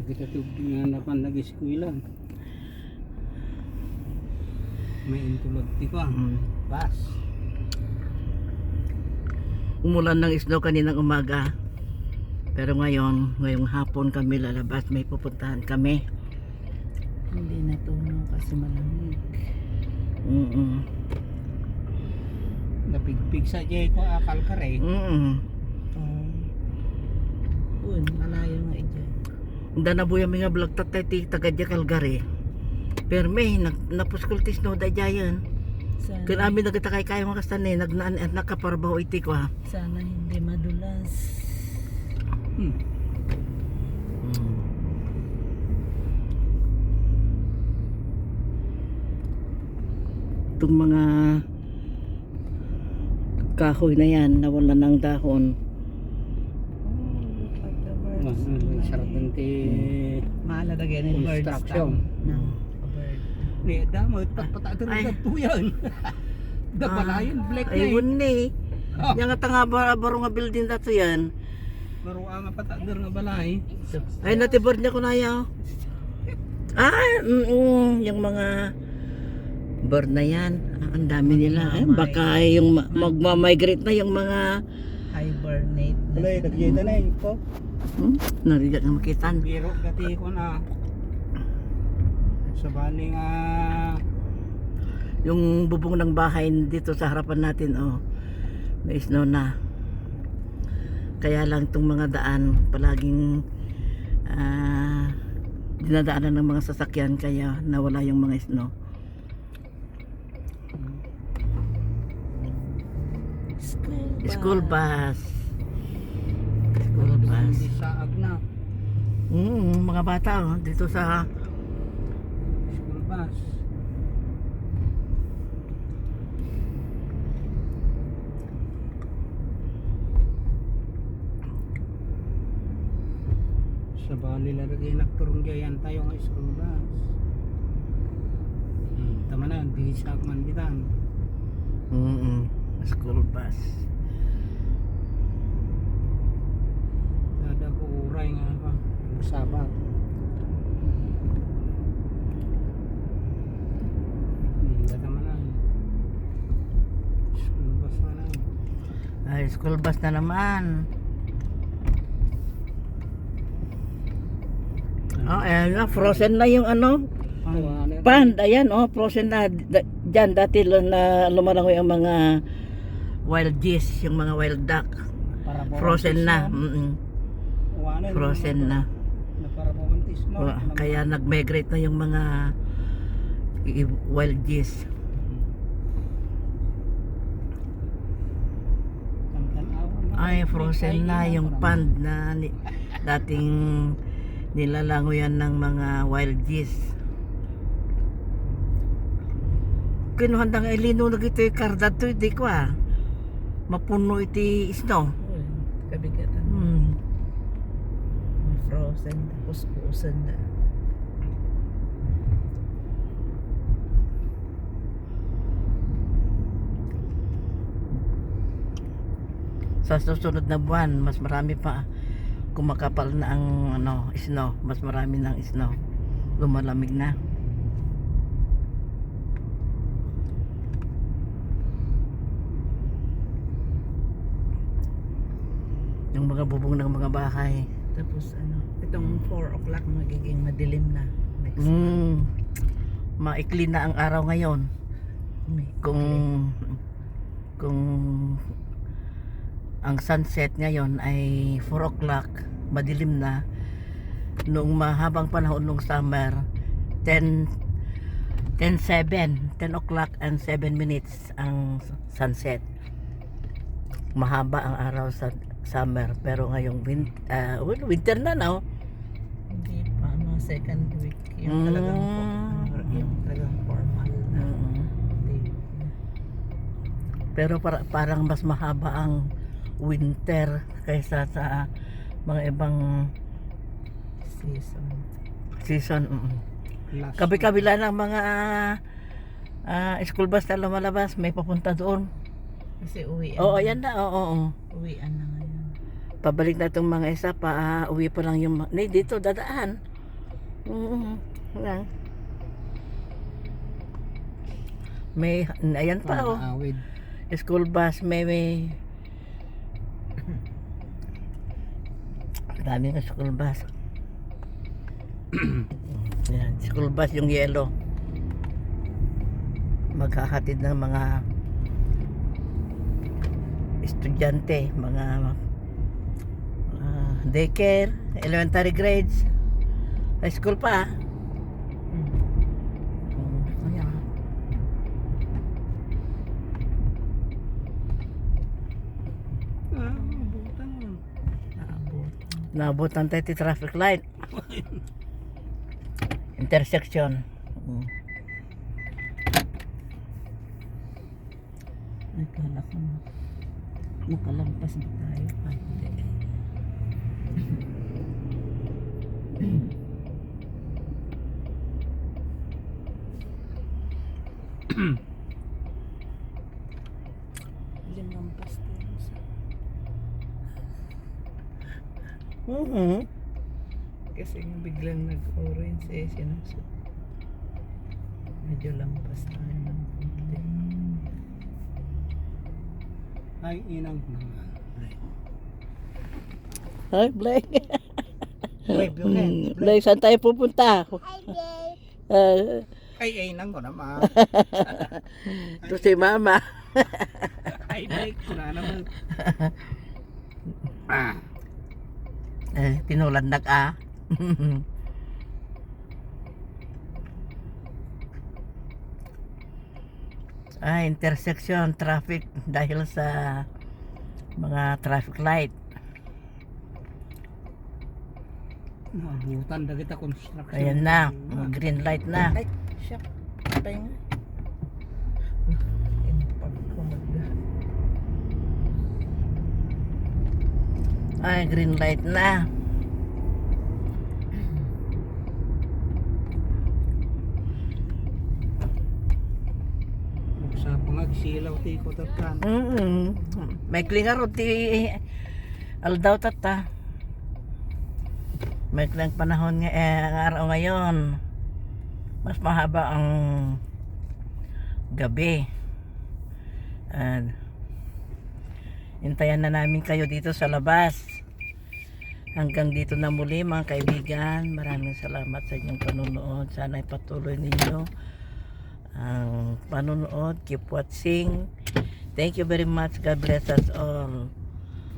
Kita tug nga napan nag-eskwela. May intulog ti ko. Bas. Umulan ng snow kaninang umaga. Pero ngayong hapon kami lalabas, may pupuntahan kami. Hindi natunaw kasi malamig. Napigpig sa jay ko akal ka rin. Uy, malayo nga dyan. Unda na buya mga vlog tatay ti tagadya Calgary. Pero may napuskultis no da jayan. Sana, Kung amin nagtakay kayo mga kastanay, nagnaan at nakaparbaho iti ko ha. sana hindi madulas. Itong mga kahoy na yan, nawala ng dahon. Sarap din ti Mahalaga yan yung bird construction. ng bird. Ni damot patpatader Ay. na po yan. Dapalayan black na. Ayun ni. Oh. Yang nga baro nga building dato yan. Baro nga patader nga balay. Ay natibor niya ko na yaw. Yung mga bird na yan. Ang dami nila. Ay, baka yung magmamigrate na yung mga Hibernate. Balay nagyeta na yun po. narigat na makitan. Biro gati ko na. Sa bali nga Yung bubong ng bahay dito sa harapan natin, may snow na. Kaya lang itong mga daan palaging dinadaanan ng mga sasakyan, kaya nawala yung mga snow. School bus. School bus. hindi saag na. Mga bata dito sa School bus. Sa bali lagi nagturong gayan tayo nga school bus. Tama na, di sa manditan. school bus. Dada ko uray nga pa. Sabat. Tama na. School bus na lang. Ay, school bus na naman. Frozen na yung pond, ayan, frozen na. Diyan dati na lumalangoy ang mga wild geese, yung mga wild duck. Frozen na. Frozen na. Kaya nag-migrate na yung mga wild geese. Ay, frozen na yung pond na dating nilalangoyan ng mga wild geese. Kinuhandang ilino na ito yung karda to, hindi ko mapuno iti snow. Uy, kabigatan. Frozen, puspusan na. Sa susunod na buwan, mas marami pa kumakapal na ang snow, mas marami ng snow. Lumalamig na. Yung mga bubong ng mga bahay. Tapos itong 4 o'clock magiging madilim na. Next Maikli na ang araw ngayon. Kung ang sunset ngayon ay 4 o'clock, madilim na. Noong mahabang panahon ng summer, 10 o'clock and 7 minutes ang sunset. Mahaba ang araw sa summer, pero ngayong winter na now. Hindi pa, second week. Yung talagang formal na. Pero parang mas mahaba ang winter kaysa sa mga ibang season. Kabi-kabila ng mga school bus na lumalabas, may papunta doon. Kasi uwi. Ayan na. Uwian na ngayon. Pabalik na itong mga isa pa, uwi pa lang yung dito dadaan. Lang. May, ayan pa oh. Awid. School bus, may daming school bus. Yan, school bus yung yellow. Maghahatid ng mga estudyante, mga daycare, elementary grades, high school pa. Ayan. Butan. Naabutan tayo ti traffic light. Intersection. Ay, kala ko nakalampas na tayo. Ay, hindi. Limampas tayo sa... Kasi yung biglang nag-orange eh, sinusot. Medyo lampas tayo ng konti. Ay, inang. Hi, Blake. Wave yung end. Blake, saan tayo pupunta? Ay, inang ko naman. Ito si Mama. Ay, break ko na naman. Tinulandak ah. Intersection traffic dahil sa mga traffic light. Naabutan na kita construction. Ayan na, green light na. Ay, siya. Patay nga. Impag ko Green light na. Sa pangagsilaw ti ko tatan. May klinga ti aldaw tata. May klang panahon nga ang araw ngayon. Mas mahaba ang gabi. Hintayan na namin kayo dito sa labas. Hanggang dito na muli mga kaibigan. Maraming salamat sa inyong panunood. Sana ipatuloy ninyo ang panunood. Keep watching. Thank you very much. God bless us all.